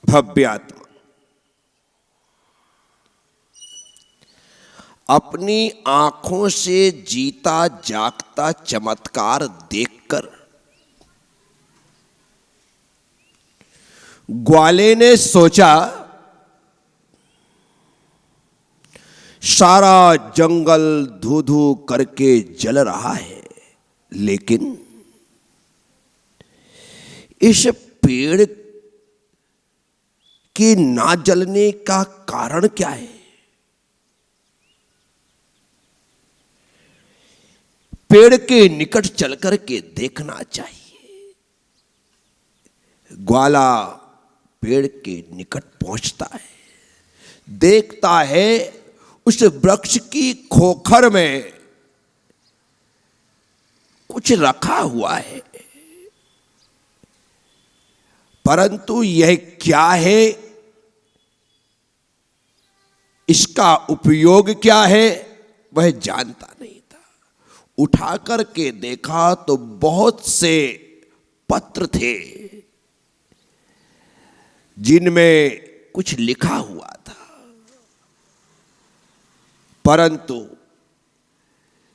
भव्य आत्मा अपनी आंखों से जीता जागता चमत्कार देखकर ग्वाले ने सोचा सारा जंगल धू धू करके जल रहा है, लेकिन इस पेड़ के ना जलने का कारण क्या है? पेड़ के निकट चल करके देखना चाहिए। ग्वाला पेड़ के निकट पहुंचता है, देखता है उस वृक्ष की खोखर में कुछ रखा हुआ है, परंतु यह क्या है, इसका उपयोग क्या है, वह जानता नहीं था। उठा करके देखा तो बहुत से पत्र थे जिनमें कुछ लिखा हुआ था, परंतु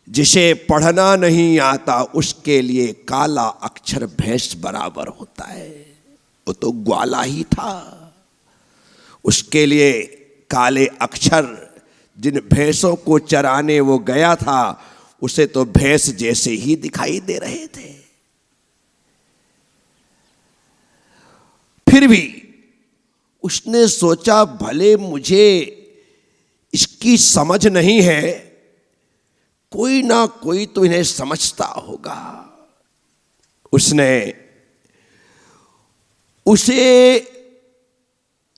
जिसे पढ़ना नहीं आता उसके लिए काला अक्षर भैंस बराबर होता है। वो तो ग्वाला ही था, उसके लिए काले अक्षर, जिन भैंसों को चराने वो गया था उसे तो भैंस जैसे ही दिखाई दे रहे थे। फिर भी उसने सोचा भले मुझे इसकी समझ नहीं है, कोई ना कोई तो इन्हें समझता होगा। उसने उसे,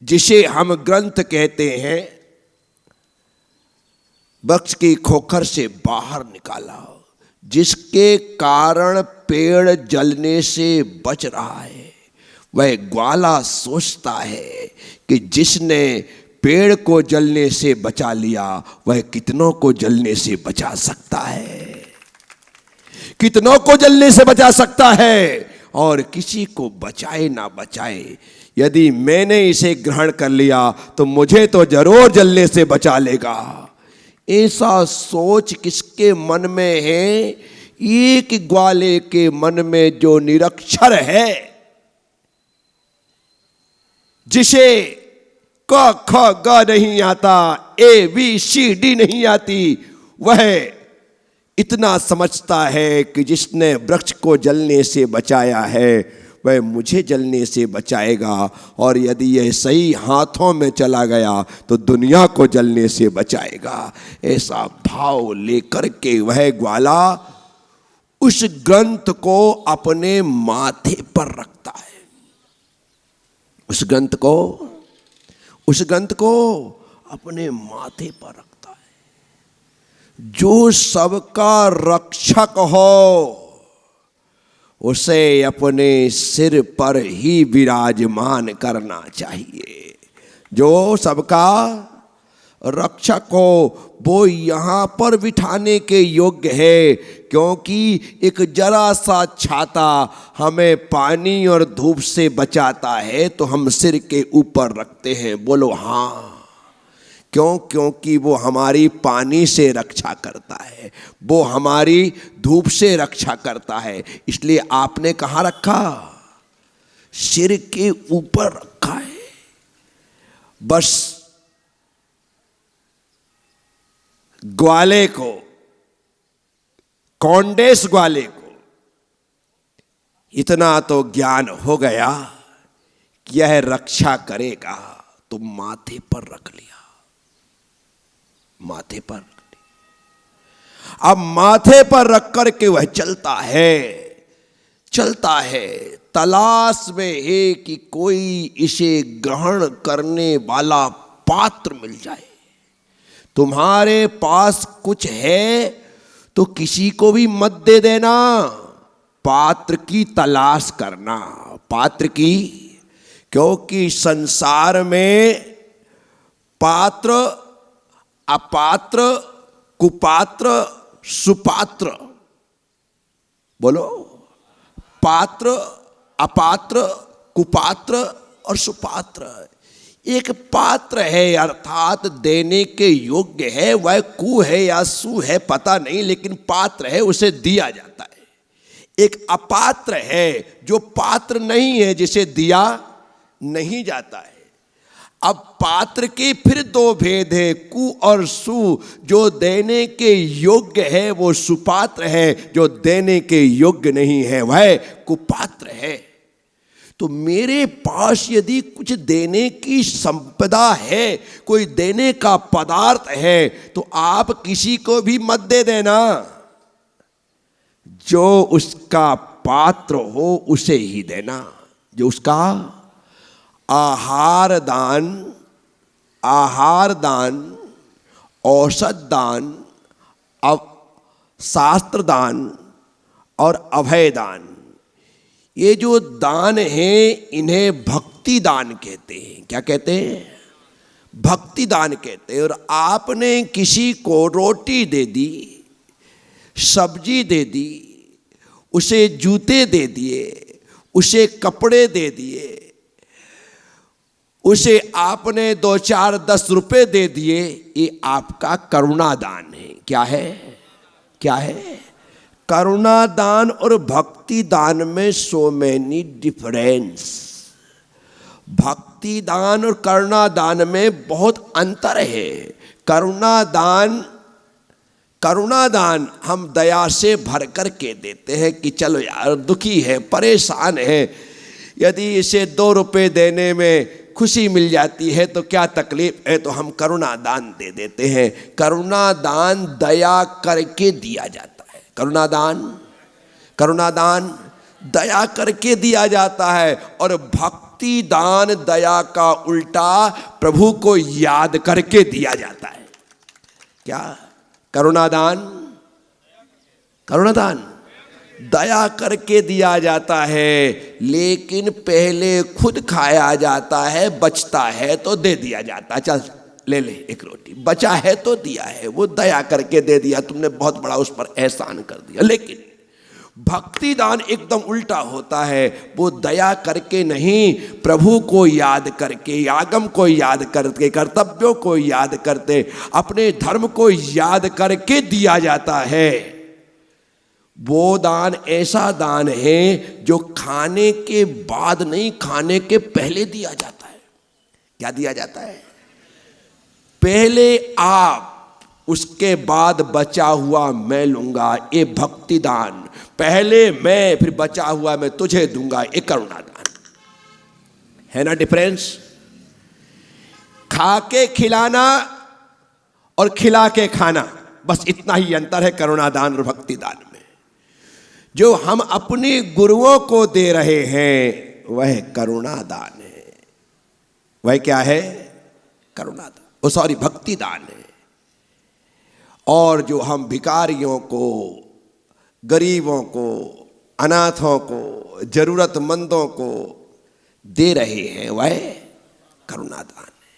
जिसे हम ग्रंथ कहते हैं, वृक्ष की खोखर से बाहर निकाला, जिसके कारण पेड़ जलने से बच रहा है। वह ग्वाला सोचता है कि जिसने पेड़ को जलने से बचा लिया वह कितनों को जलने से बचा सकता है, कितनों को जलने से बचा सकता है। और किसी को बचाए ना बचाए, यदि मैंने इसे ग्रहण कर लिया तो मुझे तो जरूर जलने से बचा लेगा। ऐसा सोच किसके मन में है? एक ग्वाले के मन में जो निरक्षर है, जिसे क ख ग नहीं आता, ए बी सी डी नहीं आती, वह इतना समझता है कि जिसने वृक्ष को जलने से बचाया है वह मुझे जलने से बचाएगा, और यदि यह सही हाथों में चला गया तो दुनिया को जलने से बचाएगा। ऐसा भाव लेकर के वह ग्वाला उस ग्रंथ को अपने माथे पर रखता है। उस ग्रंथ को अपने माथे पर रखता है। जो सबका रक्षक हो उसे अपने सिर पर ही विराजमान करना चाहिए। जो सबका रक्षक हो वो यहाँ पर बिठाने के योग्य है, क्योंकि एक जरा सा छाता हमें पानी और धूप से बचाता है तो हम सिर के ऊपर रखते हैं। बोलो हाँ। क्यों? क्योंकि वो हमारी पानी से रक्षा करता है, वो हमारी धूप से रक्षा करता है। इसलिए आपने कहाँ रखा? सिर के ऊपर रखा है। बस ग्वाले को, कौंडेस ग्वाले को इतना तो ज्ञान हो गया कि यह रक्षा करेगा, तो माथे पर रख लिया। माथे पर रख लिया। अब माथे पर रख करके वह चलता है, तलाश में है कि कोई इसे ग्रहण करने वाला पात्र मिल जाए। तुम्हारे पास कुछ है तो किसी को भी मत दे देना, पात्र की तलाश करना, पात्र की। क्योंकि संसार में पात्र, अपात्र, कुपात्र, सुपात्र, बोलो, पात्र, अपात्र, कुपात्र और सुपात्र। एक पात्र है अर्थात देने के योग्य है, वह कु है या सु है पता नहीं, लेकिन पात्र है, उसे दिया जाता है। एक अपात्र है जो पात्र नहीं है, जिसे दिया नहीं जाता है। अब पात्र के फिर दो भेद है, कु और सु। जो देने के योग्य है वो सुपात्र है, जो देने के योग्य नहीं है वह कुपात्र है। तो मेरे पास यदि कुछ देने की संपदा है, कोई देने का पदार्थ है, तो आप किसी को भी मत दे देना, जो उसका पात्र हो उसे ही देना। जो उसका आहार दान, औषध दान, शास्त्र दान और अभय दान, ये जो दान है इन्हें भक्ति दान कहते हैं। क्या कहते हैं? भक्ति दान कहते हैं। और आपने किसी को रोटी दे दी, सब्जी दे दी, उसे जूते दे दिए, उसे कपड़े दे दिए, उसे आपने 2, 4, 10 रुपए दे दिए, ये आपका करुणा दान है। क्या है? क्या है? करुणा दान और भक्ति दान में सो मैनी डिफरेंस। भक्ति दान और करुणा दान में बहुत अंतर है। करुणा दान हम दया से भर कर के देते हैं कि चलो यार दुखी है, परेशान है, यदि इसे 2 रुपए देने में खुशी मिल जाती है तो क्या तकलीफ है, तो हम करुणा दान दे देते हैं। करुणा दान दया करके दिया जाता है। करुणा दान दया करके दिया जाता है। और भक्ति दान दया का उल्टा प्रभु को याद करके दिया जाता है। क्या? करुणा दान दया करके दिया जाता है, लेकिन पहले खुद खाया जाता है, बचता है तो दे दिया जाता है। चल ले ले एक रोटी, बचा है तो दिया है, वो दया करके दे दिया, तुमने बहुत बड़ा उस पर एहसान कर दिया। लेकिन भक्ति दान एकदम उल्टा होता है, वो दया करके नहीं, प्रभु को याद करके, आगम को याद करके, कर्तव्यों को याद करते, अपने धर्म को याद करके दिया जाता है। वो दान ऐसा दान है जो खाने के बाद नहीं, खाने के पहले दिया जाता है। क्या दिया जाता है? पहले आप, उसके बाद बचा हुआ मैं लूंगा, ये भक्ति दान। पहले मैं, फिर बचा हुआ मैं तुझे दूंगा, ये करुणा दान है ना। डिफरेंस? खा के खिलाना और खिला के खाना, बस इतना ही अंतर है करुणा दान और भक्ति दान में। जो हम अपने गुरुओं को दे रहे हैं वह करुणा दान है। वह क्या है? करुणा दान, ओ सॉरी भक्ति दान है। और जो हम भिखारियों को, गरीबों को, अनाथों को, जरूरतमंदों को दे रहे हैं वह करुणा दान है।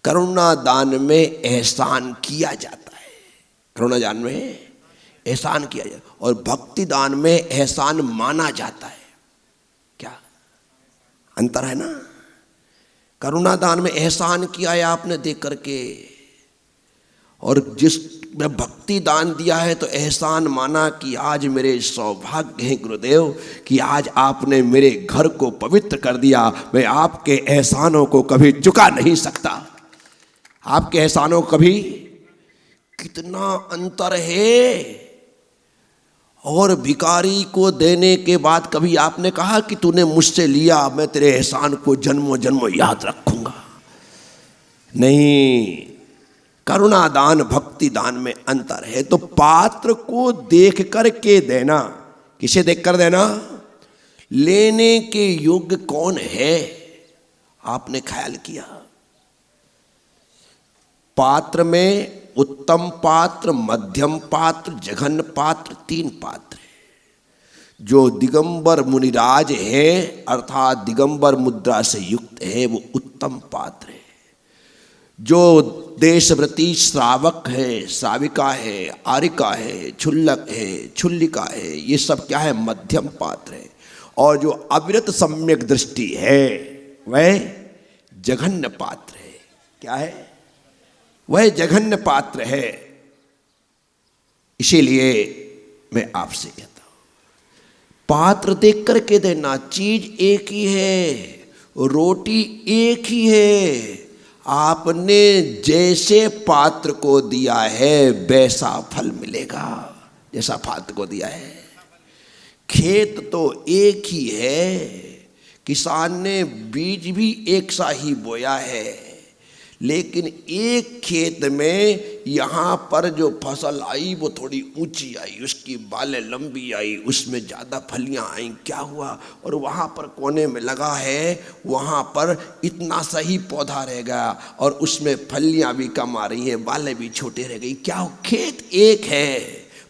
करुणा दान में एहसान किया जाता है। करुणा दान में एहसान किया जाता है और भक्ति दान में एहसान माना जाता है। क्या अंतर है ना? करुणा दान में एहसान किया है आपने दे करके, और जिस में भक्ति दान दिया है तो एहसान माना कि आज मेरे सौभाग्य है गुरुदेव कि आज आपने मेरे घर को पवित्र कर दिया, मैं आपके एहसानों को कभी चुका नहीं सकता। आपके एहसानों को कभी, कितना अंतर है। और भिखारी को देने के बाद कभी आपने कहा कि तूने मुझसे लिया, मैं तेरे एहसान को जन्मों जन्मों याद रखूंगा? नहीं। करुणा दान भक्ति दान में अंतर है। तो पात्र को देख करके देना, किसे देख कर देना? लेने के योग्य कौन है, आपने ख्याल किया? पात्र में उत्तम पात्र, मध्यम पात्र, जघन्य पात्र, 3 पात्र है। जो दिगंबर मुनिराज है अर्थात दिगंबर मुद्रा से युक्त है वो उत्तम पात्र है। जो देशव्रती श्रावक है, श्राविका है, आरिका है, क्षुल्लक है, क्षुल्लिका है, ये सब क्या है? मध्यम पात्र है। और जो अविरत सम्यक दृष्टि है वह जघन्य पात्र है। क्या है? वह जघन्य पात्र है। इसीलिए मैं आपसे कहता हूं, पात्र देख करके देना। चीज एक ही है, रोटी एक ही है। आपने जैसे पात्र को दिया है वैसा फल मिलेगा, जैसा पात्र को दिया है। खेत तो एक ही है, किसान ने बीज भी एक सा ही बोया है, लेकिन एक खेत में यहाँ पर जो फसल आई वो थोड़ी ऊंची आई, उसकी बालें लंबी आई, उसमें ज़्यादा फलियाँ आई। क्या हुआ? और वहाँ पर कोने में लगा है, वहाँ पर इतना सही पौधा रह गया और उसमें फलियाँ भी कम आ रही हैं, बालें भी छोटे रह गई। क्या हो? खेत एक है,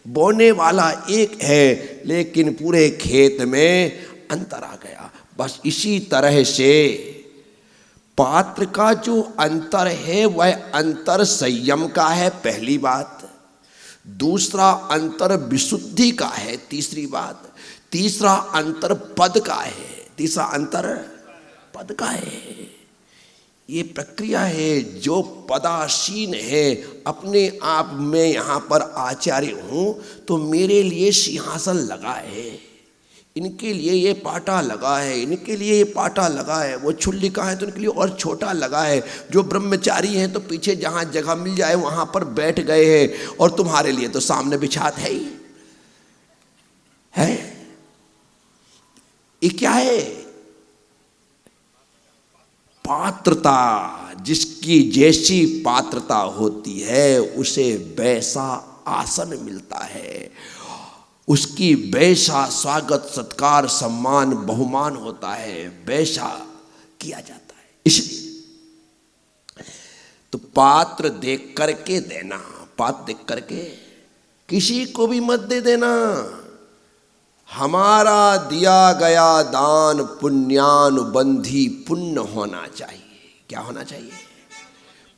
बोने वाला एक है, लेकिन पूरे खेत में अंतर आ गया। बस इसी तरह से पात्र का जो अंतर है वह अंतर संयम का है, पहली बात। दूसरा अंतर विशुद्धि का है, तीसरी बात। तीसरा अंतर पद का है, तीसरा अंतर पद का है। ये प्रक्रिया है। जो पदासीन है, अपने आप में यहाँ पर आचार्य हूँ तो मेरे लिए सिंहासन लगा है, इनके लिए ये पाटा लगा है, इनके लिए ये पाटा लगा है। वो छुल्लिका है तो इनके लिए और छोटा लगा है। जो ब्रह्मचारी हैं तो पीछे जहाँ जगह मिल जाए वहाँ पर बैठ गए हैं, और तुम्हारे लिए तो सामने बिछात है ही है। ये क्या है? पात्रता। जिसकी जैसी पात्रता होती है उसे वैसा आसन मिलता है, उसकी वैसा स्वागत सत्कार सम्मान बहुमान होता है, वैसा किया जाता है। इसलिए तो पात्र देख करके देना, पात्र देख करके किसी को भी मत दे देना। हमारा दिया गया दान पुण्यानुबंधी पुण्य होना चाहिए। क्या होना चाहिए?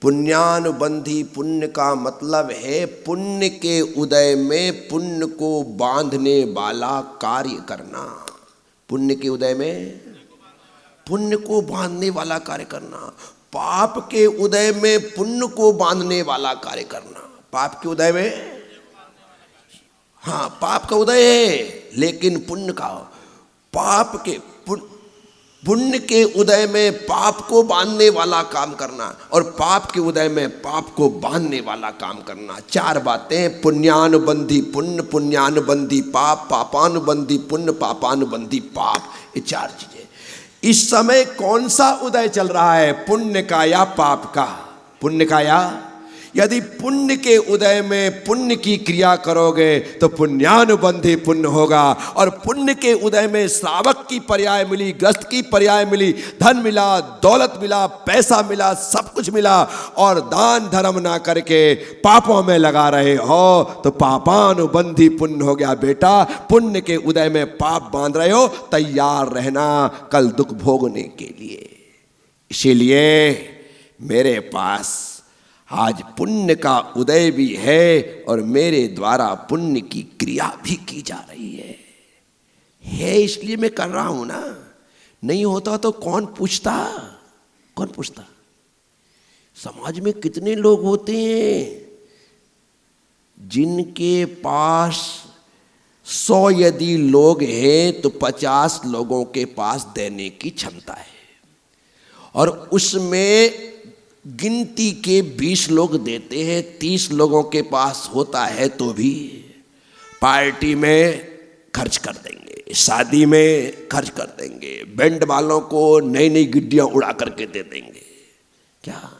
पुण्यानुबंधी। पुण्य का मतलब है पुण्य के उदय में पुण्य को बांधने वाला कार्य करना। पुण्य के उदय में पुण्य को बांधने वाला कार्य करना। पाप के उदय में पुण्य को बांधने वाला कार्य करना। पाप के उदय में, हाँ पाप का उदय है, लेकिन पुण्य का, पाप के पुण्य के उदय में पाप को बांधने वाला काम करना, और पाप के उदय में पाप को बांधने वाला काम करना। चार बातें, पुण्यानुबंधी पुण्य, पुण्यानुबंधी पाप, पापानुबंधी पुण्य, पापानुबंधी पाप। ये चार चीजें। इस समय कौन सा उदय चल रहा है? पुण्य का या पाप का? पुण्य का या? यदि पुण्य के उदय में पुण्य की क्रिया करोगे तो पुण्यानुबंधी पुण्य होगा, और पुण्य के उदय में श्रावक की पर्याय मिली, ग्रस्त की पर्याय मिली, धन मिला, दौलत मिला, पैसा मिला, सब कुछ मिला, और दान धर्म ना करके पापों में लगा रहे हो तो पापानुबंधी पुण्य हो गया। बेटा, पुण्य के उदय में पाप बांध रहे हो, तैयार रहना कल दुख भोगने के लिए। इसीलिए मेरे पास आज पुण्य का उदय भी है और मेरे द्वारा पुण्य की क्रिया भी की जा रही है इसलिए मैं कर रहा हूं ना। नहीं होता तो कौन पूछता? कौन पूछता? समाज में कितने लोग होते हैं जिनके पास 100 यदि लोग हैं तो 50 लोगों के पास देने की क्षमता है, और उसमें गिनती के 20 लोग देते हैं, 30 लोगों के पास होता है तो भी पार्टी में खर्च कर देंगे, शादी में खर्च कर देंगे, बैंड वालों को नई नई गिड्डियां उड़ा करके दे देंगे, क्या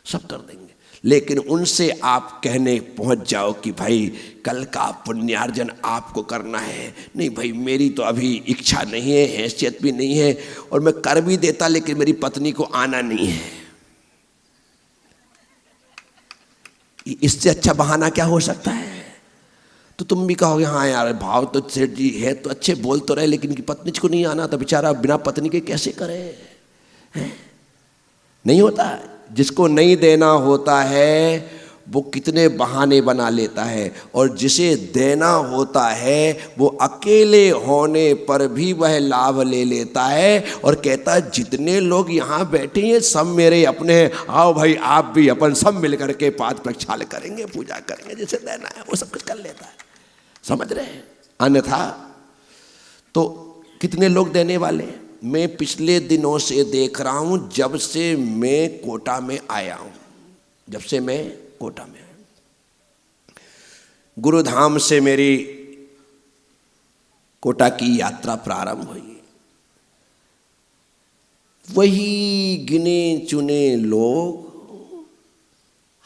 सब कर देंगे। लेकिन उनसे आप कहने पहुंच जाओ कि भाई कल का पुण्यार्जन आपको करना है, नहीं भाई मेरी तो अभी इच्छा नहीं है, हैसियत भी नहीं है, और मैं कर भी देता लेकिन मेरी पत्नी को आना नहीं है। इससे अच्छा बहाना क्या हो सकता है? तो तुम भी कहोगे हाँ यार भाव तो सेठ जी है तो अच्छे बोल तो रहे, लेकिन की पत्नी को नहीं आना तो बेचारा बिना पत्नी के कैसे करे? नहीं होता। जिसको नहीं देना होता है वो कितने बहाने बना लेता है, और जिसे देना होता है वो अकेले होने पर भी वह लाभ ले लेता है और कहता है जितने लोग यहाँ बैठे हैं सब मेरे अपने हैं, आओ भाई आप भी, अपन सब मिल करके पाद प्रक्षाल करेंगे, पूजा करेंगे, जिसे देना है वो सब कुछ कर लेता है। समझ रहे हैं? अन्यथा तो कितने लोग देने वाले हैं। मैं पिछले दिनों से देख रहा हूं, जब से मैं कोटा में आया हूं, जब से मैं कोटा में आया, गुरुधाम से मेरी कोटा की यात्रा प्रारंभ हुई, वही गिने चुने लोग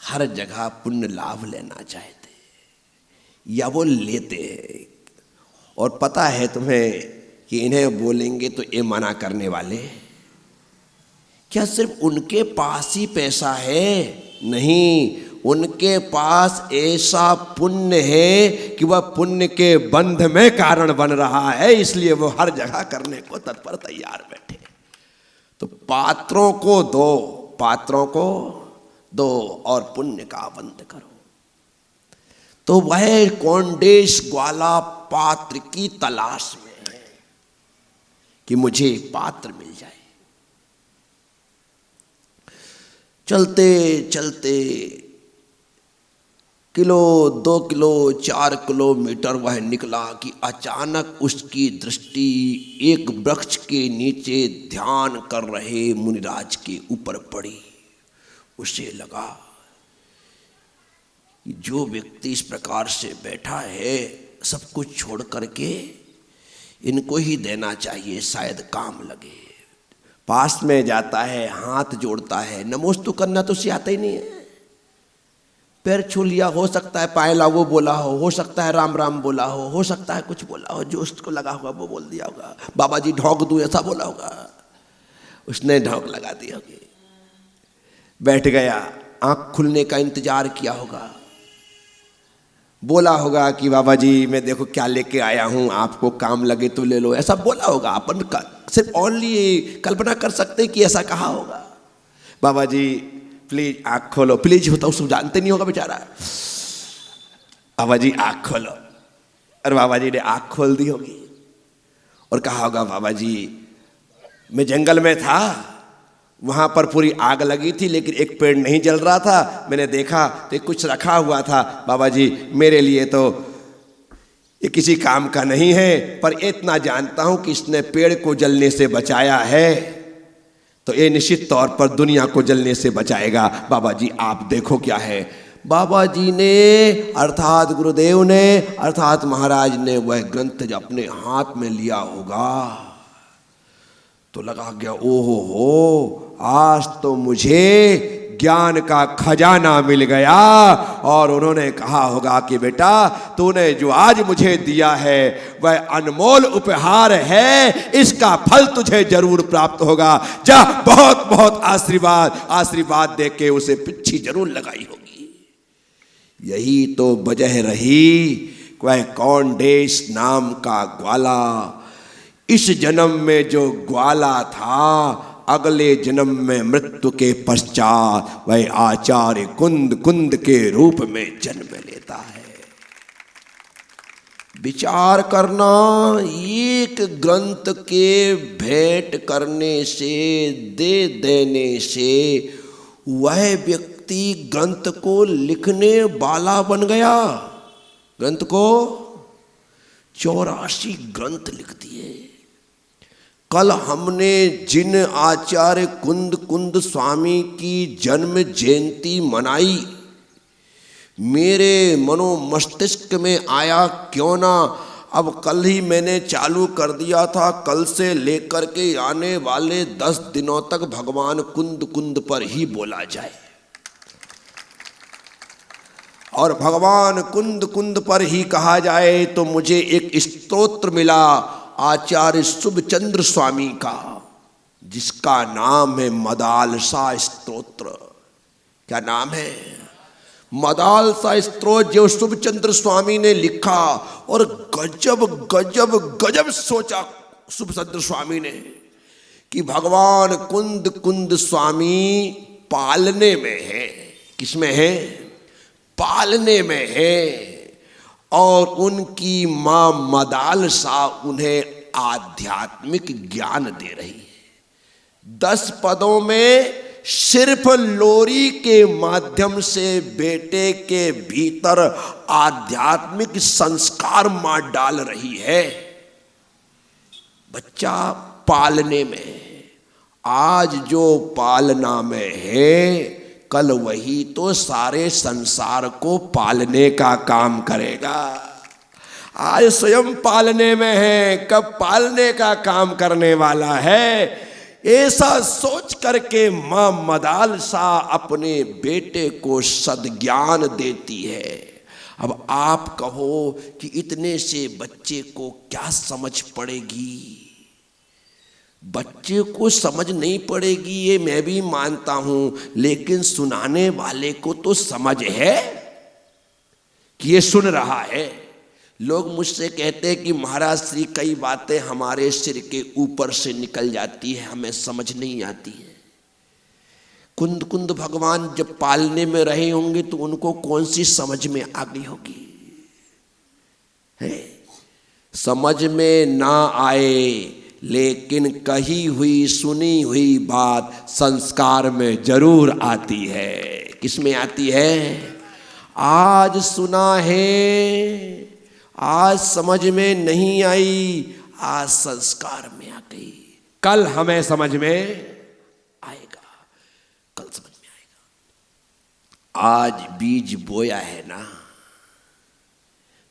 हर जगह पुण्य लाभ लेना चाहते या वो लेते हैं। और पता है तुम्हें कि इन्हें बोलेंगे तो ये मना करने वाले, क्या सिर्फ उनके पास ही पैसा है? नहीं, उनके पास ऐसा पुण्य है कि वह पुण्य के बंध में कारण बन रहा है, इसलिए वो हर जगह करने को तत्पर तैयार बैठे। तो पात्रों को दो, पात्रों को दो और पुण्य का बंध करो। तो वह कोंडेश ग्वाला पात्र की तलाश में है कि मुझे पात्र मिल जाए। चलते चलते किलो 2 किलो 4 किलोमीटर वह निकला कि अचानक उसकी दृष्टि एक वृक्ष के नीचे ध्यान कर रहे मुनिराज के ऊपर पड़ी। उसे लगा कि जो व्यक्ति इस प्रकार से बैठा है सब कुछ छोड़ करके इनको ही देना चाहिए, शायद काम लगे। पास में जाता है, हाथ जोड़ता है, नमोस्तु करना तो उसे आता ही नहीं है। पैर छू लिया, हो सकता है पाए लागो बोला हो सकता है राम राम बोला हो सकता है कुछ बोला हो, जो उसको लगा होगा वो बोल दिया होगा। बाबा जी ढोक दूं ऐसा बोला होगा, उसने ढोक लगा दी होगी, बैठ गया, आंख खुलने का इंतजार किया होगा, बोला होगा कि बाबा जी मैं देखो क्या लेके आया हूं, आपको काम लगे तो ले लो, ऐसा बोला होगा। अपन सिर्फ ओनली कल्पना कर सकते कि ऐसा कहा होगा। बाबा जी प्लीज आँख खोलो, प्लीज होता उसको जानते नहीं होगा बेचारा। बाबा जी आँख खोलो, और बाबा जी ने आँख खोल दी होगी और कहा होगा बाबा जी मैं जंगल में था, वहाँ पर पूरी आग लगी थी लेकिन एक पेड़ नहीं जल रहा था, मैंने देखा तो कुछ रखा हुआ था, बाबा जी मेरे लिए तो ये किसी काम का नहीं है, पर इतना जानता हूँ कि इसने पेड़ को जलने से बचाया है तो ये निश्चित तौर पर दुनिया को जलने से बचाएगा। बाबा जी आप देखो क्या है। बाबा जी ने अर्थात गुरुदेव ने अर्थात महाराज ने वह ग्रंथ जो अपने हाथ में लिया होगा तो लगा गया ओहो हो, आज तो मुझे ज्ञान का खजाना मिल गया। और उन्होंने कहा होगा कि बेटा तूने जो आज मुझे दिया है वह अनमोल उपहार है, इसका फल तुझे जरूर प्राप्त होगा, जा बहुत बहुत आशीर्वाद दे के उसे पिच्छी जरूर लगाई होगी। यही तो वजह रही वह कोंडेश नाम का ग्वाला इस जन्म में जो ग्वाला था अगले जन्म में मृत्यु के पश्चात वह आचार्य कुंद के रूप में जन्म लेता है। विचार करना, एक ग्रंथ के भेंट करने से, दे देने से वह व्यक्ति ग्रंथ को लिखने वाला बन गया। ग्रंथ को 84 ग्रंथ लिख दिए। कल हमने जिन आचार्य कुंद स्वामी की जन्म जयंती मनाई, मेरे मनो मस्तिष्क में आया क्यों ना अब कल ही मैंने चालू कर दिया था, कल से लेकर के आने वाले 10 दिनों तक भगवान कुंद पर ही बोला जाए। और भगवान कुंद पर ही कहा जाए तो मुझे एक स्तोत्र मिला आचार्य शुभचंद्र स्वामी का, जिसका नाम है मदालसा स्तोत्र। क्या नाम है? मदालसा स्तोत्र, जो शुभचंद्र स्वामी ने लिखा। और गजब गजब गजब सोचा शुभचंद्र स्वामी ने कि भगवान कुंद स्वामी पालने में है। किसमें है? पालने में है और उनकी मां मदालसा उन्हें आध्यात्मिक ज्ञान दे रही है। 10 पदों में सिर्फ लोरी के माध्यम से बेटे के भीतर आध्यात्मिक संस्कार मां डाल रही है। बच्चा पालने में है, आज जो पालना में है कल वही तो सारे संसार को पालने का काम करेगा। आज स्वयं पालने में है, कब पालने का काम करने वाला है। ऐसा सोच करके मां मदालसा अपने बेटे को सद्ज्ञान देती है। अब आप कहो कि इतने से बच्चे को क्या समझ पड़ेगी। बच्चे को समझ नहीं पड़ेगी ये मैं भी मानता हूं, लेकिन सुनाने वाले को तो समझ है कि ये सुन रहा है। लोग मुझसे कहते हैं कि महाराज श्री कई बातें हमारे सिर के ऊपर से निकल जाती है, हमें समझ नहीं आती है। कुंद कुंद भगवान जब पालने में रहे होंगे तो उनको कौन सी समझ में आ गई होगी। है समझ में ना आए लेकिन कही हुई सुनी हुई बात संस्कार में जरूर आती है। किसमें आती है? आज सुना है, आज समझ में नहीं आई, आज संस्कार में आ गई, कल हमें समझ में आएगा, कल समझ में आएगा। आज बीज बोया है ना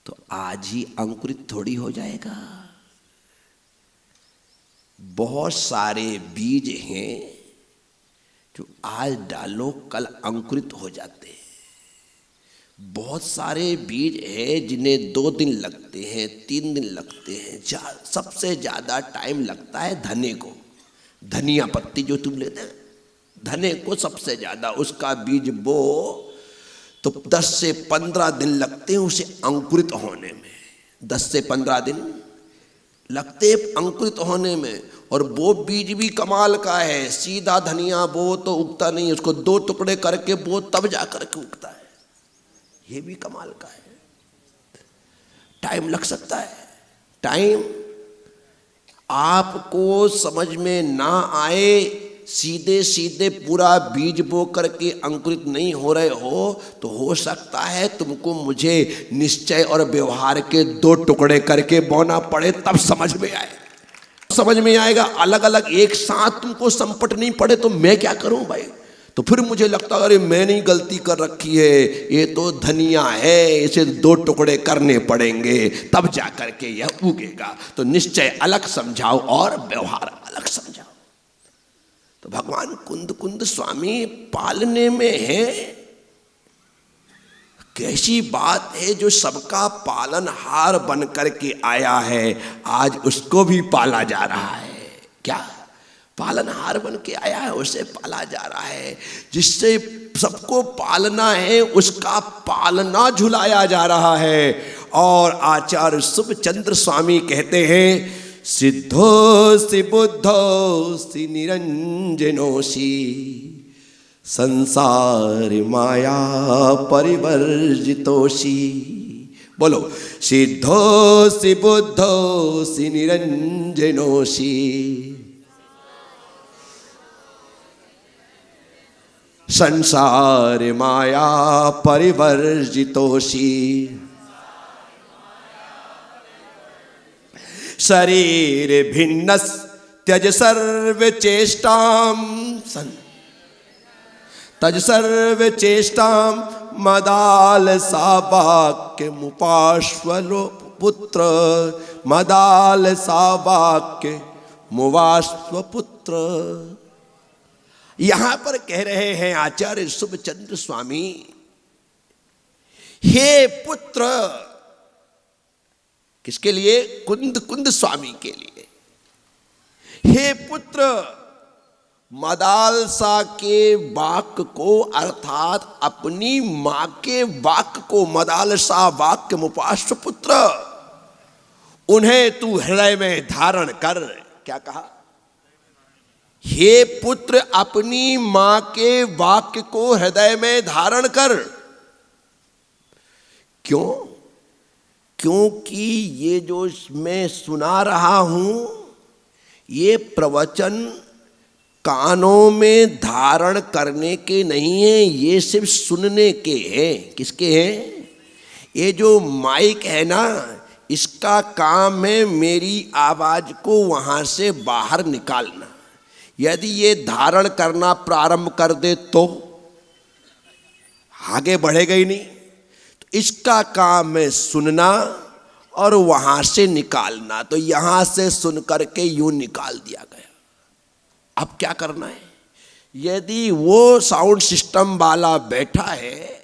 तो आज ही अंकुरित थोड़ी हो जाएगा। बहुत सारे बीज हैं जो आज डालो कल अंकुरित हो जाते हैं। बहुत सारे बीज हैं जिन्हें 2 दिन लगते हैं, 3 दिन लगते हैं। सबसे ज़्यादा टाइम लगता है धने को। धनिया पत्ती जो तुम लेते हैं, धने को सबसे ज़्यादा उसका बीज बो तो 10 से 15 दिन लगते हैं उसे अंकुरित होने में। 10 से 15 दिन लगते अंकुरित होने में। और वो बीज भी कमाल का है, सीधा धनिया बो तो उगता नहीं, उसको 2 टुकड़े करके बो तब जा करके उगता है। ये भी कमाल का है, टाइम लग सकता है। टाइम आपको समझ में ना आए, सीधे सीधे पूरा बीज बो करके अंकुरित नहीं हो रहे हो तो हो सकता है तुमको मुझे निश्चय और व्यवहार के 2 टुकड़े करके बोना पड़े, तब समझ में आए। समझ में आएगा। अलग अलग एक साथ तुमको संपट नहीं पड़े तो मैं क्या करूं भाई। तो फिर मुझे लगता है अरे मैंने ही गलती कर रखी है, ये तो धनिया है, इसे 2 टुकड़े करने पड़ेंगे तब जा करके यह उगेगा। तो निश्चय अलग समझाओ और व्यवहार अलग समझाओ। तो भगवान कुंद कुंद स्वामी पालने में है। कैसी बात है जो सबका पालनहार बन करके आया है, आज उसको भी पाला जा रहा है। क्या पालनहार बन के आया है, उसे पाला जा रहा है। जिससे सबको पालना है उसका पालना झुलाया जा रहा है। और आचार्य शुभचंद्र स्वामी कहते हैं सिद्धोसि बुद्धोसि निरंजनोसि संसार माया परिवर्जितोसि। बोलो सिद्धोसि बुद्धोसि निरंजनोसि संसार माया परिवर्जितोसि। शरीर भिन्नस् त्यज सर्व चेष्टाम तज सर्व चेष्टाम मदालसा वाक्य मुपाश्वलो पुत्र मदालसा वाक्य मुवाश्व पुत्र। यहां पर कह रहे हैं आचार्य शुभचंद्र स्वामी, हे पुत्र, किसके लिए? कुंद कुंद स्वामी के लिए। हे पुत्र, मदालसा के वाक्य को अर्थात अपनी मां के वाक्य को, मदालसा वाक्य मुपाश्व पुत्र, उन्हें तू हृदय में धारण कर। क्या कहा? हे पुत्र, अपनी मां के वाक्य को हृदय में धारण कर। क्यों? क्योंकि ये जो मैं सुना रहा हूं ये प्रवचन कानों में धारण करने के नहीं है, ये सिर्फ सुनने के हैं। किसके हैं? ये जो माइक है ना, इसका काम है मेरी आवाज को वहां से बाहर निकालना। यदि ये धारण करना प्रारंभ कर दे तो आगे बढ़ेगा ही नहीं। तो इसका काम है सुनना और वहां से निकालना। तो यहां से सुन करके यूं निकाल दिया गया। अब क्या करना है? यदि वो साउंड सिस्टम वाला बैठा है,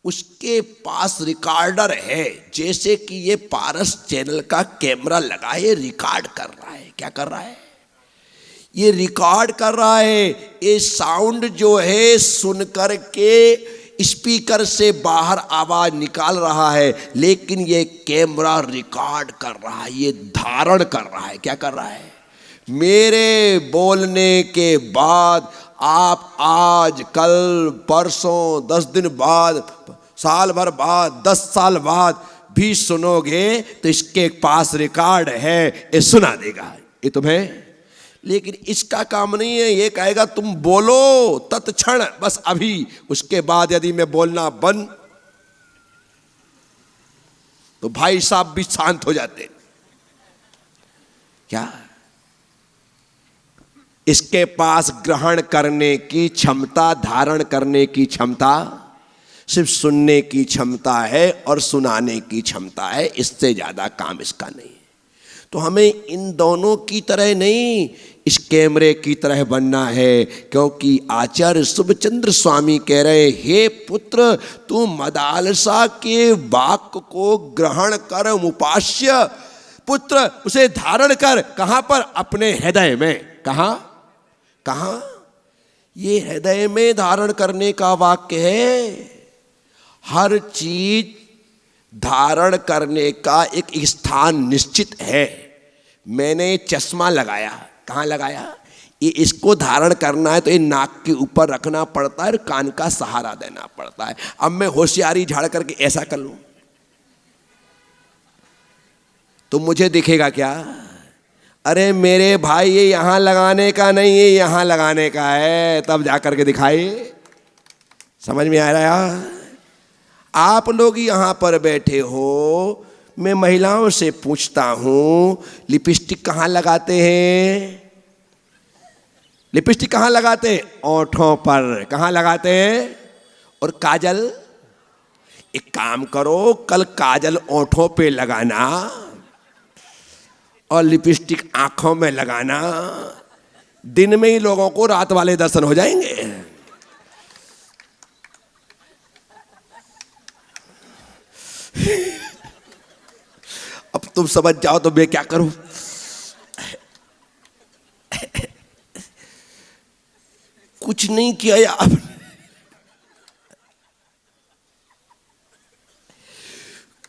उसके पास रिकॉर्डर है, जैसे कि ये पारस चैनल का कैमरा लगा है, रिकॉर्ड कर रहा है। क्या कर रहा है? ये रिकॉर्ड कर रहा है। ये साउंड जो है सुन करके स्पीकर से बाहर आवाज निकाल रहा है, लेकिन ये कैमरा रिकॉर्ड कर रहा है, ये धारण कर रहा है। क्या कर रहा है? मेरे बोलने के बाद आप आज, कल, परसों, 10 दिन बाद, साल भर बाद, 10 साल बाद भी सुनोगे तो इसके पास रिकॉर्ड है, ये सुना देगा ये तुम्हें। लेकिन इसका काम नहीं है। ये कहेगा तुम बोलो तत्क्षण, बस अभी। उसके बाद यदि मैं बोलना बंद तो भाई साहब भी शांत हो जाते। क्या? इसके पास ग्रहण करने की क्षमता, धारण करने की क्षमता, सिर्फ सुनने की क्षमता है और सुनाने की क्षमता है। इससे ज्यादा काम इसका नहीं है। तो हमें इन दोनों की तरह नहीं, इस कैमरे की तरह बनना है। क्योंकि आचार्य शुभचंद्र स्वामी कह रहे, हे पुत्र तू मदालसा के वाक्य को ग्रहण कर उपास्य। पुत्र उसे धारण कर। कहां पर? अपने हृदय में। कहां? कहां? ये हृदय में धारण करने का वाक्य है। हर चीज धारण करने का एक स्थान निश्चित है। मैंने चश्मा लगाया। कहां लगाया? ये इसको धारण करना है तो ये नाक के ऊपर रखना पड़ता है और कान का सहारा देना पड़ता है। अब मैं होशियारी झाड़ करके ऐसा कर लूं तो मुझे दिखेगा क्या? अरे मेरे भाई, ये यहां लगाने का नहीं, ये यहां लगाने का है, तब जाकर के दिखाई। समझ में आ रहा है? आप लोग यहां पर बैठे हो, मैं महिलाओं से पूछता हूं लिपस्टिक कहां लगाते हैं? लिपस्टिक कहां लगाते हैं? ओंठों पर। कहां लगाते हैं? और काजल? एक काम करो, कल काजल ओंठों पे लगाना और लिपस्टिक आंखों में लगाना। दिन में ही लोगों को रात वाले दर्शन हो जाएंगे। अब तुम समझ जाओ तो मैं क्या करूं? कुछ नहीं किया यार,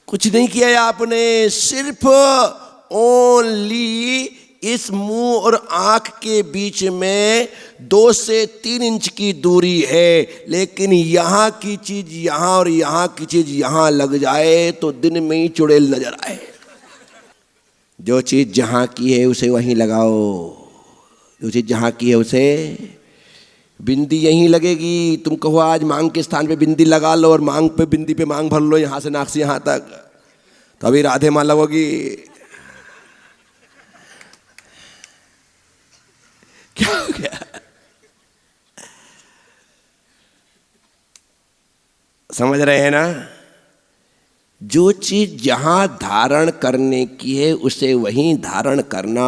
कुछ नहीं किया आपने। सिर्फ ओनली इस मुंह और आंख के बीच में 2 से 3 इंच की दूरी है। लेकिन यहां की चीज यहां और यहां की चीज यहां लग जाए तो दिन में ही चुड़ैल नजर आए। जो चीज जहां की है उसे वहीं लगाओ। जो चीज जहां की है उसे, बिंदी यहीं लगेगी। तुम कहो आज मांग के स्थान पे बिंदी लगा लो और मांग पे बिंदी पे मांग भर लो, यहां से नाक से यहां तक, तो अभी राधे मां लगोगी। क्या हो गया? समझ रहे हैं ना? जो चीज जहां धारण करने की है उसे वहीं धारण करना।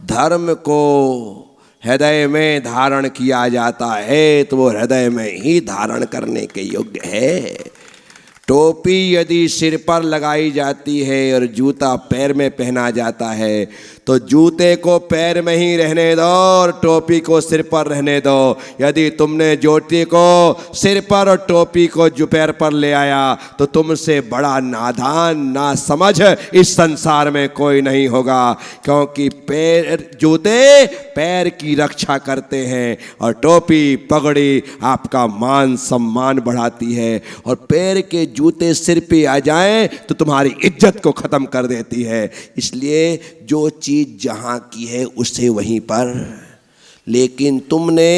धर्म को हृदय में धारण किया जाता है तो वो हृदय में ही धारण करने के योग्य है। टोपी यदि सिर पर लगाई जाती है और जूता पैर में पहना जाता है तो जूते को पैर में ही रहने दो और टोपी को सिर पर रहने दो। यदि तुमने जूते को सिर पर और टोपी को पैर पर ले आया तो तुमसे बड़ा नादान ना समझ इस संसार में कोई नहीं होगा, क्योंकि जूते पैर की रक्षा करते हैं और टोपी पगड़ी आपका मान सम्मान बढ़ाती है, और पैर के जूते सिर पे आ जाएं तो तुम्हारी इज्जत को खत्म कर देती है। इसलिए जो चीज जहां की है उसे वहीं पर, लेकिन तुमने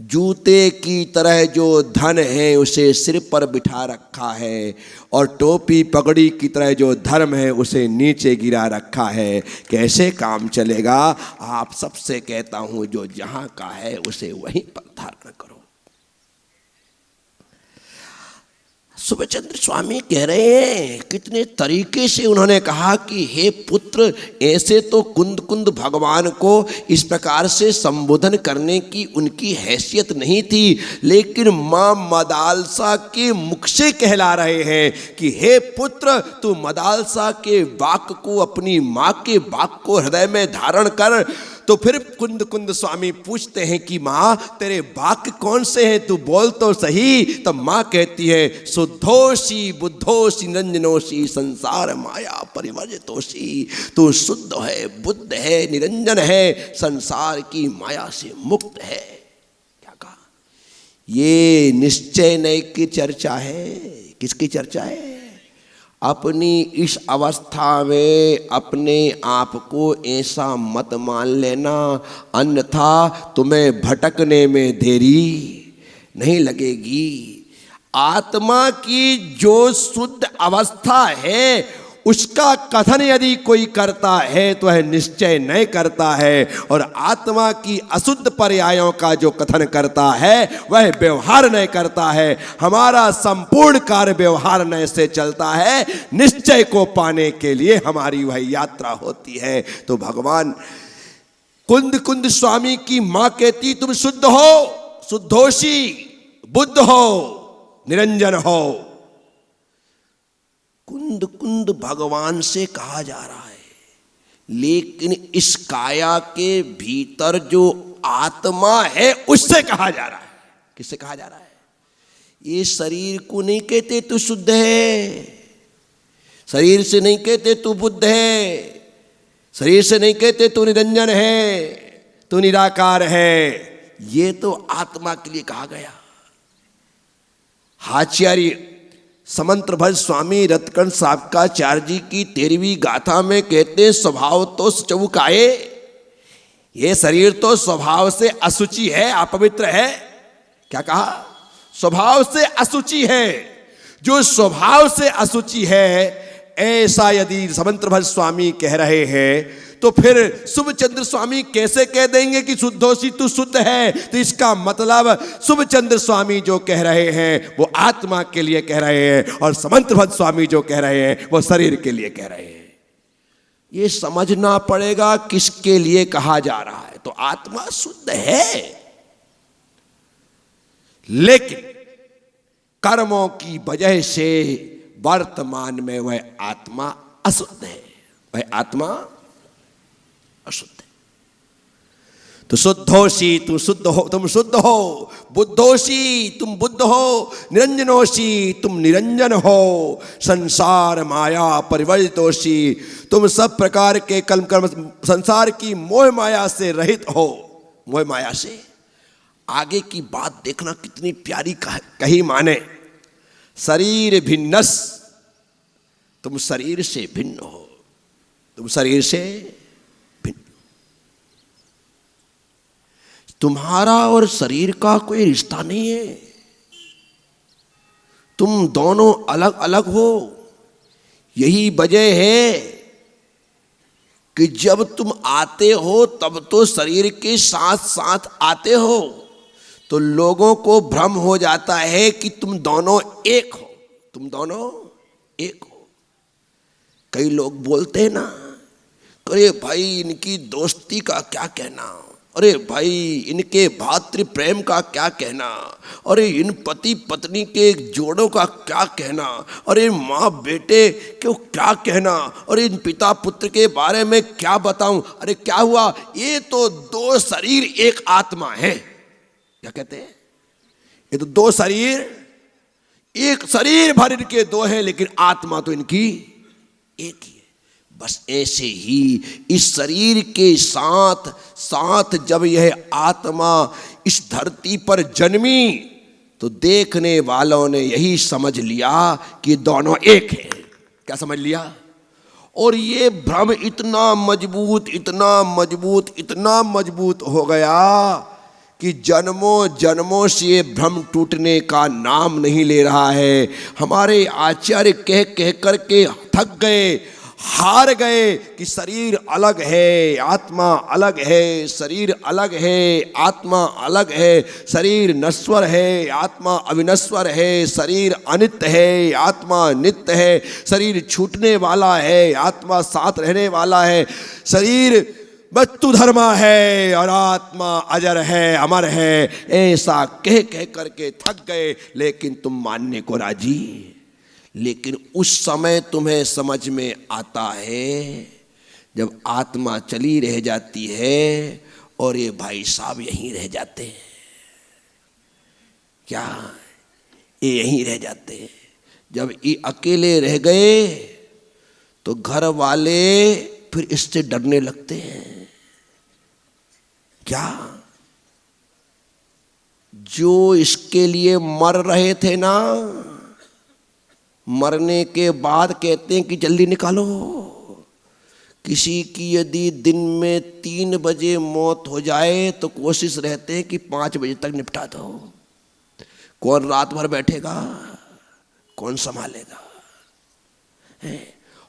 जूते की तरह जो धन है उसे सिर पर बिठा रखा है और टोपी पगड़ी की तरह जो धर्म है उसे नीचे गिरा रखा है। कैसे काम चलेगा? आप सबसे कहता हूं, जो जहां का है उसे वहीं पर धारण करो। सुबचंद्र स्वामी कह रहे हैं, कितने तरीके से उन्होंने कहा कि हे पुत्र, ऐसे तो कुंद कुंद भगवान को इस प्रकार से संबोधन करने की उनकी हैसियत नहीं थी, लेकिन मां मदालसा के मुख से कहला रहे हैं कि हे पुत्र, तू मदालसा के वाक को, अपनी मां के वाक को हृदय में धारण कर। तो फिर कुंद कुंद स्वामी पूछते हैं कि माँ, तेरे वाक्य कौन से हैं, तू बोल तो सही। तब माँ कहती है, शुद्धोषी बुद्धोषी निरंजनोषी संसार माया परिवर्जितोषी। तू शुद्ध है, बुद्ध है, निरंजन है, संसार की माया से मुक्त है। क्या कहा? ये निश्चय नय की चर्चा है। किसकी चर्चा है? अपनी इस अवस्था में अपने आप को ऐसा मत मान लेना, अन्यथा तुम्हें भटकने में देरी नहीं लगेगी। आत्मा की जो शुद्ध अवस्था है उसका कथन यदि कोई करता है तो वह निश्चय नहीं करता है, और आत्मा की अशुद्ध पर्यायों का जो कथन करता है वह व्यवहार नहीं करता है। हमारा संपूर्ण कार्य व्यवहार नहीं से चलता है, निश्चय को पाने के लिए हमारी वह यात्रा होती है। तो भगवान कुंद कुंद स्वामी की मां कहती, तुम शुद्ध हो, शुद्धोषी, बुद्ध हो, निरंजन हो। कुंद कुंद भगवान से कहा जा रहा है, लेकिन इस काया के भीतर जो आत्मा है उससे कहा जा रहा है। किससे कहा जा रहा है? ये शरीर को नहीं कहते तू शुद्ध है, शरीर से नहीं कहते तू बुद्ध है, शरीर से नहीं कहते तू निरंजन है, तू निराकार है। ये तो आत्मा के लिए कहा गया। आचार्य समंत्रभज स्वामी रत्नकंठ साबकाचार्य जी की 13वीं गाथा में कहते हैं, स्वभाव तो चौकाए, ये शरीर तो स्वभाव से असुचि है, अपवित्र है। क्या कहा? स्वभाव से असुचि है। जो स्वभाव से असुचि है ऐसा यदि समंत्रभज स्वामी कह रहे हैं तो फिर शुभचंद्र स्वामी कैसे कह देंगे कि शुद्धोषी तू शुद्ध है? तो इसका मतलब शुभचंद्र स्वामी जो कह रहे हैं वो आत्मा के लिए कह रहे हैं, और समंत्रभज स्वामी जो कह रहे हैं वो शरीर के लिए कह रहे हैं। ये समझना पड़ेगा किसके लिए कहा जा रहा है। तो आत्मा शुद्ध है, लेकिन कर्मों की वजह से वर्तमान में वह आत्मा अशुद्ध है, वह आत्मा अशुद्ध है। तो शुद्धोषी तू शुद्ध हो, तुम शुद्ध हो, बुद्धोषी तुम बुद्ध हो, निरंजनोषी तुम निरंजन हो, संसार माया परिवर्जितोषी तुम सब प्रकार के कर्म संसार की मोह माया से रहित हो। मोह माया से आगे की बात देखना कितनी प्यारी कही माने, शरीर भिन्नस, तुम शरीर से भिन्न हो, तुम शरीर से भिन्न। तुम्हारा और शरीर का कोई रिश्ता नहीं है, तुम दोनों अलग अलग हो। यही वजह है कि जब तुम आते हो तब तो शरीर के साथ साथ आते हो, तो लोगों को भ्रम हो जाता है कि तुम दोनों एक हो, तुम दोनों एक हो। कई लोग बोलते हैं ना, अरे भाई इनकी दोस्ती का क्या कहना, अरे भाई इनके भातृ प्रेम का क्या कहना, अरे इन पति पत्नी के जोड़ों का क्या कहना, अरे माँ बेटे क्यों क्या कहना, अरे इन पिता पुत्र के बारे में क्या बताऊं, अरे क्या हुआ, ये तो दो शरीर एक आत्मा है। क्या कहते हैं, ये तो दो शरीर, एक शरीर भर इनके दो है लेकिन आत्मा तो इनकी एक ही है। बस ऐसे ही इस शरीर के साथ साथ जब यह आत्मा इस धरती पर जन्मी तो देखने वालों ने यही समझ लिया कि दोनों एक है। क्या समझ लिया? और ये भ्रम इतना मजबूत इतना मजबूत इतना मजबूत हो गया कि जन्मों जन्मों से ये भ्रम टूटने का नाम नहीं ले रहा है। हमारे आचार्य कह कह करके थक गए, हार गए कि शरीर अलग है, आत्मा अलग है, शरीर अलग है, आत्मा अलग है, शरीर नश्वर है, आत्मा अविनश्वर है, शरीर अनित्य है, आत्मा नित्य है, शरीर छूटने वाला है, आत्मा साथ रहने वाला है, शरीर मृत्यु धर्मा है और आत्मा अजर है, अमर है। ऐसा कह कह करके थक गए, लेकिन तुम मानने को राजी। लेकिन उस समय तुम्हें समझ में आता है जब आत्मा चली रह जाती है और ये भाई साहब यहीं रह जाते हैं। क्या ये यहीं रह जाते हैं? जब ये अकेले रह गए तो घर वाले फिर इससे डरने लगते हैं। क्या जो इसके लिए मर रहे थे ना, मरने के बाद कहते हैं कि जल्दी निकालो। किसी की यदि दिन में 3 बजे मौत हो जाए तो कोशिश रहते हैं कि 5 बजे तक निपटा दो। कौन रात भर बैठेगा, कौन संभालेगा?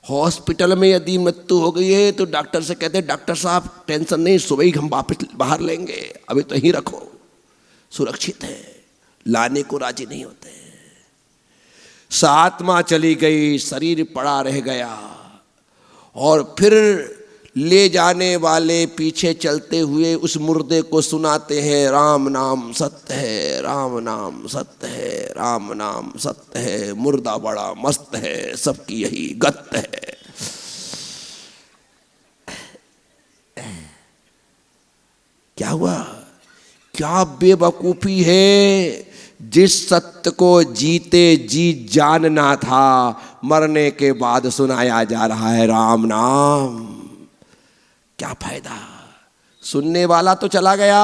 हॉस्पिटल में यदि मृत्यु हो गई है तो डॉक्टर से कहते हैं डॉक्टर साहब टेंशन नहीं, सुबह ही हम वापस बाहर लेंगे, अभी तो यहीं रखो, सुरक्षित है। लाने को राजी नहीं होते। आत्मा चली गई, शरीर पड़ा रह गया और फिर ले जाने वाले पीछे चलते हुए उस मुर्दे को सुनाते हैं राम नाम सत्य है, राम नाम सत्य है, राम नाम सत्य है, मुर्दा बड़ा मस्त है, सबकी यही गत है। क्या हुआ? क्या बेवकूफी है। जिस सत्य को जीते जी जानना था, मरने के बाद सुनाया जा रहा है राम नाम। क्या फायदा? सुनने वाला तो चला गया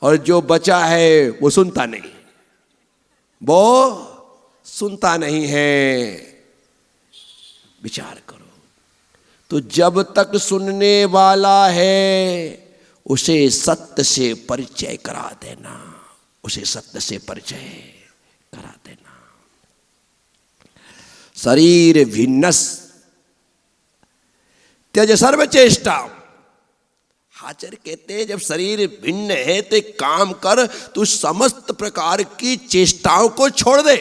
और जो बचा है वो सुनता नहीं, वो सुनता नहीं है। विचार करो। तो जब तक सुनने वाला है उसे सत्य से परिचय करा देना, उसे सत्य से परिचय करा देना। शरीर भिन्नस त्यज सर्व चेष्टा। आचार्य कहते हैं जब शरीर भिन्न है तो एक काम कर, तू समस्त प्रकार की चेष्टाओं को छोड़ दे।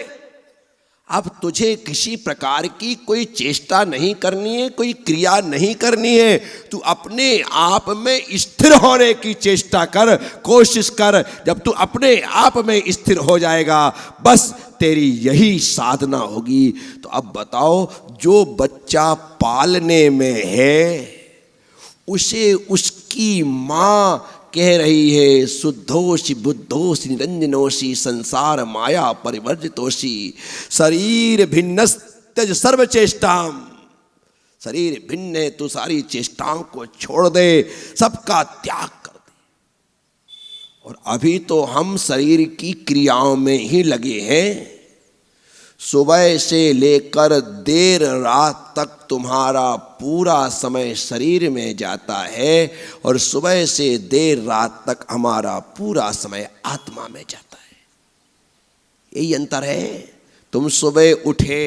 अब तुझे किसी प्रकार की कोई चेष्टा नहीं करनी है, कोई क्रिया नहीं करनी है। तू अपने आप में स्थिर होने की चेष्टा कर, कोशिश कर। जब तू अपने आप में स्थिर हो जाएगा बस तेरी यही साधना होगी। तो अब बताओ, जो बच्चा पालने में है उसे उसकी माँ कह रही है शुद्धोषि बुद्धोषि निरंजनोषि संसार माया परिवर्जितोषि शरीर भिन्नस्तज सर्व चेष्टाम। शरीर भिन्न है, तू सारी चेष्टाओं को छोड़ दे, सबका त्याग कर दे। और अभी तो हम शरीर की क्रियाओं में ही लगे हैं। सुबह से लेकर देर रात तक तुम्हारा पूरा समय शरीर में जाता है और सुबह से देर रात तक हमारा पूरा समय आत्मा में जाता है। यही अंतर है। तुम सुबह उठे,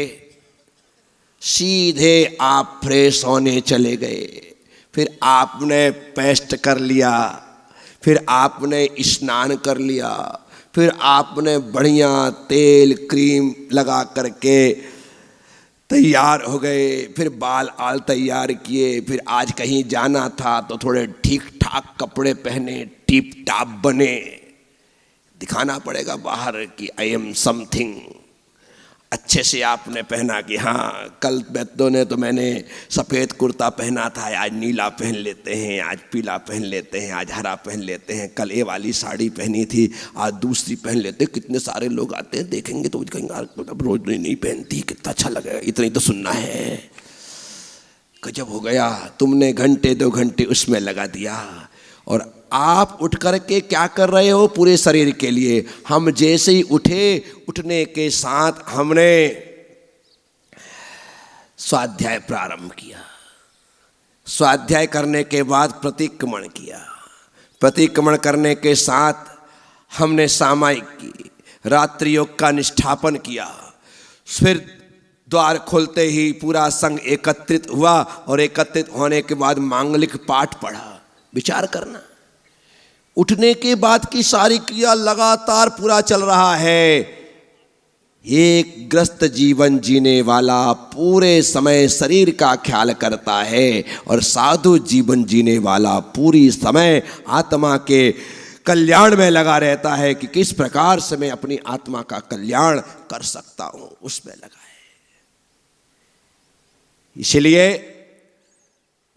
सीधे आप फ्रेश होने चले गए, फिर आपने पेस्ट कर लिया, फिर आपने स्नान कर लिया, फिर आपने बढ़िया तेल क्रीम लगा करके तैयार हो गए, फिर बाल आल तैयार किए, फिर आज कहीं जाना था तो थोड़े ठीक ठाक कपड़े पहने, टिप टाप बने, दिखाना पड़ेगा बाहर कि आई एम समथिंग। अच्छे से आपने पहना कि हाँ, कल बेतों ने तो मैंने सफ़ेद कुर्ता पहना था, आज नीला पहन लेते हैं, आज पीला पहन लेते हैं, आज हरा पहन लेते हैं, कल ये वाली साड़ी पहनी थी, आज दूसरी पहन लेते हैं। कितने सारे लोग आते हैं, देखेंगे तो कहेंगे मतलब रोज नहीं पहनती, कितना अच्छा लगेगा, इतना ही तो सुनना है। गजब हो गया, तुमने घंटे 2 घंटे उसमें लगा दिया और आप उठ करके क्या कर रहे हो पूरे शरीर के लिए। हम जैसे ही उठे, उठने के साथ हमने स्वाध्याय प्रारंभ किया। स्वाध्याय करने के बाद प्रतिक्रमण किया। प्रतिक्रमण करने के साथ हमने सामायिक की, रात्रि योग का निष्ठापन किया। फिर द्वार खोलते ही पूरा संघ एकत्रित हुआ और एकत्रित होने के बाद मांगलिक पाठ पढ़ा। विचार करना, उठने के बाद की सारी क्रिया लगातार पूरा चल रहा है। एक ग्रस्त जीवन जीने वाला पूरे समय शरीर का ख्याल करता है और साधु जीवन जीने वाला पूरी समय आत्मा के कल्याण में लगा रहता है कि किस प्रकार से मैं अपनी आत्मा का कल्याण कर सकता हूं, उसमें लगा है। इसलिए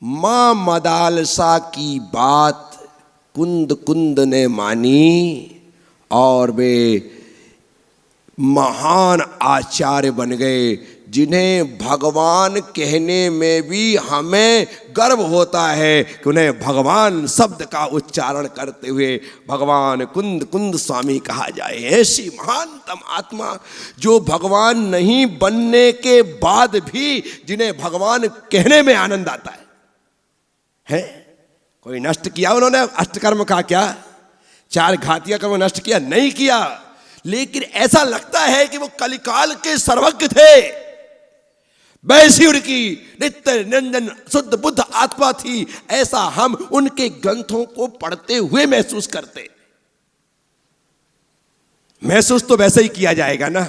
मां मदालसा की बात कुंद कुंद ने मानी और वे महान आचार्य बन गए, जिन्हें भगवान कहने में भी हमें गर्व होता है कि उन्हें भगवान शब्द का उच्चारण करते हुए भगवान कुंद कुंद स्वामी कहा जाए। ऐसी महानतम आत्मा जो भगवान नहीं बनने के बाद भी जिन्हें भगवान कहने में आनंद आता है? कोई नष्ट किया उन्होंने अष्टकर्म का? क्या 4 घातिया कर्म नष्ट किया? नहीं किया। लेकिन ऐसा लगता है कि वो कलिकाल के सर्वज्ञ थे। वैसी उनकी नित्य निरंजन शुद्ध बुद्ध आत्मा थी, ऐसा हम उनके ग्रंथों को पढ़ते हुए महसूस करते। महसूस तो वैसे ही किया जाएगा ना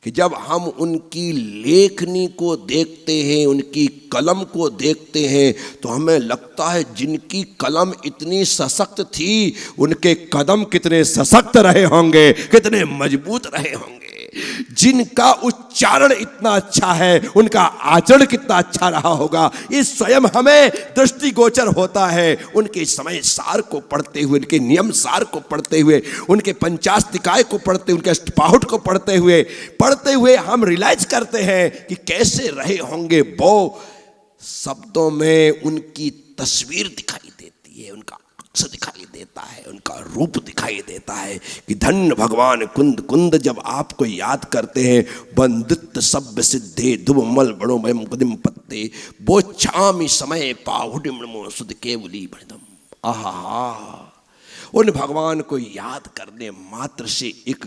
कि जब हम उनकी लेखनी को देखते हैं, उनकी कलम को देखते हैं, तो हमें लगता है जिनकी कलम इतनी सशक्त थी, उनके कदम कितने सशक्त रहे होंगे, कितने मजबूत रहे होंगे। जिनका उच्चारण इतना अच्छा है, उनका आचरण कितना अच्छा रहा होगा, ये स्वयं हमें दृष्टिगोचर होता है। उनके समय सार को पढ़ते हुए, उनके नियम सार को पढ़ते हुए, उनके पंचास्तिकाय को पढ़ते हुए, उनके अष्टपाहुट को पढ़ते हुए हम रियलाइज करते हैं कि कैसे रहे होंगे वो। शब्दों में उनकी तस्वीर दिखाई देती है, उनका अक्ष दिखाई देता है, उनका रूप दिखाई देता है कि धन्य भगवान कुंद कुंद। जब आपको याद करते हैं, बंदित सभ्य सिद्धे धुमल बड़ो मयम कुदिम पत्ते वो छामी समय पाहुडिम सुध केवली भृदम। आहा, उन भगवान को याद करने मात्र से एक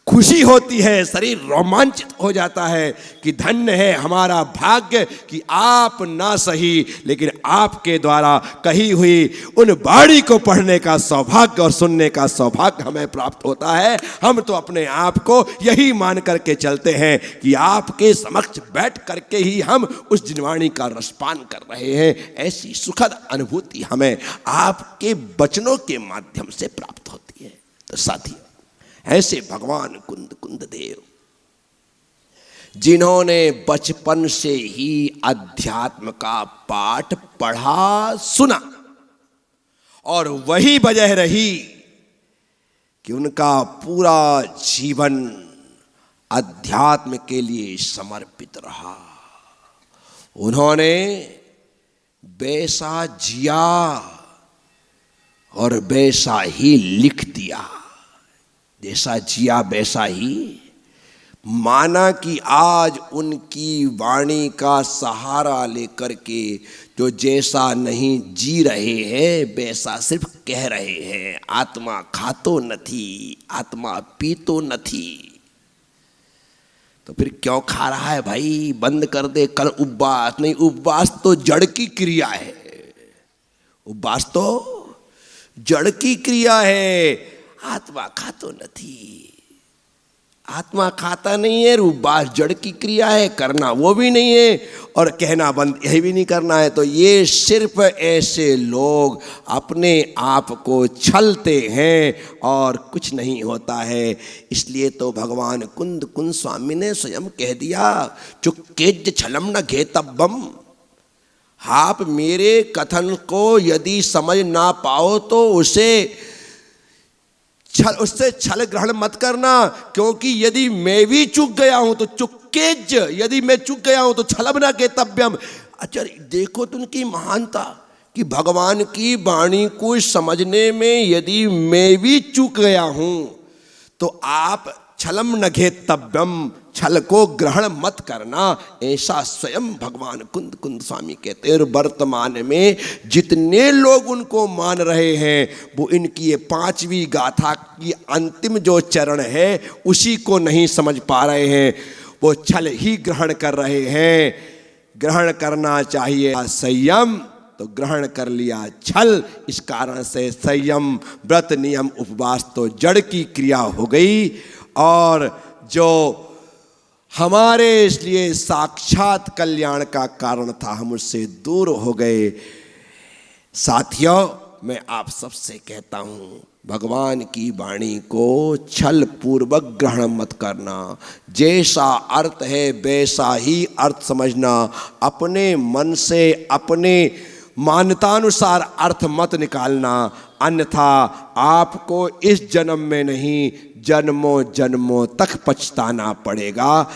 खुशी होती है, शरीर रोमांचित हो जाता है कि धन्य है हमारा भाग्य कि आप ना सही लेकिन आपके द्वारा कही हुई उन वाणी को पढ़ने का सौभाग्य और सुनने का सौभाग्य हमें प्राप्त होता है। हम तो अपने आप को यही मान करके चलते हैं कि आपके समक्ष बैठ करके ही हम उस जिनवाणी का रसपान कर रहे हैं। ऐसी सुखद अनुभूति हमें आपके वचनों के माध्यम से प्राप्त होती है। तो साथियों, ऐसे भगवान कुंद कुंद देव जिन्होंने बचपन से ही अध्यात्म का पाठ पढ़ा सुना और वही वजह रही कि उनका पूरा जीवन अध्यात्म के लिए समर्पित रहा। उन्होंने वैसा जिया और वैसा ही लिख दिया। जैसा जिया वैसा ही माना कि आज उनकी वाणी का सहारा लेकर के जो जैसा नहीं जी रहे हैं वैसा सिर्फ कह रहे हैं। आत्मा खातो नथी, आत्मा पीतो नथी। तो फिर क्यों खा रहा है भाई? बंद कर दे। कल उपवास नहीं, उपवास तो जड़ की क्रिया है। उपवास तो जड़ की क्रिया है। आत्मा खातो नथी। आत्मा खाता नहीं है, रूपबास जड़ की क्रिया है, करना वो भी नहीं है और कहना बंद यही भी नहीं करना है। तो ये सिर्फ ऐसे लोग अपने आप को छलते हैं और कुछ नहीं होता है। इसलिए तो भगवान कुंद कुंद स्वामी ने स्वयं कह दिया, चुक्केज छलम न घेतब्बम। आप मेरे कथन को यदि समझ ना पाओ तो उससे छल ग्रहण मत करना, क्योंकि यदि मैं भी चूक गया हूं तो चुक्केज, यदि मैं चूक गया हूं तो छलब ना केतव्यम। अच्छा देखो तो उनकी महानता कि भगवान की वाणी को समझने में यदि मैं भी चूक गया हूं तो आप छलम न घेतव्यम, छल को ग्रहण मत करना, ऐसा स्वयं भगवान कुंद कुंद स्वामी कहते हैं। और वर्तमान में जितने लोग उनको मान रहे हैं वो इनकी ये 5वीं गाथा की अंतिम जो चरण है उसी को नहीं समझ पा रहे हैं, वो छल ही ग्रहण कर रहे हैं। ग्रहण करना चाहिए संयम, तो ग्रहण कर लिया छल। इस कारण से संयम, व्रत, नियम, उपवास तो जड़ की क्रिया हो गई और जो हमारे इसलिए साक्षात कल्याण का कारण था हम उससे दूर हो गए। साथियों, मैं आप सबसे कहता हूं, भगवान की वाणी को छल पूर्वक ग्रहण मत करना। जैसा अर्थ है वैसा ही अर्थ समझना, अपने मन से अपने मान्यतानुसार अर्थ मत निकालना, अन्यथा आपको इस जन्म में नहीं जन्मों जन्मों तक पछताना पड़ेगा।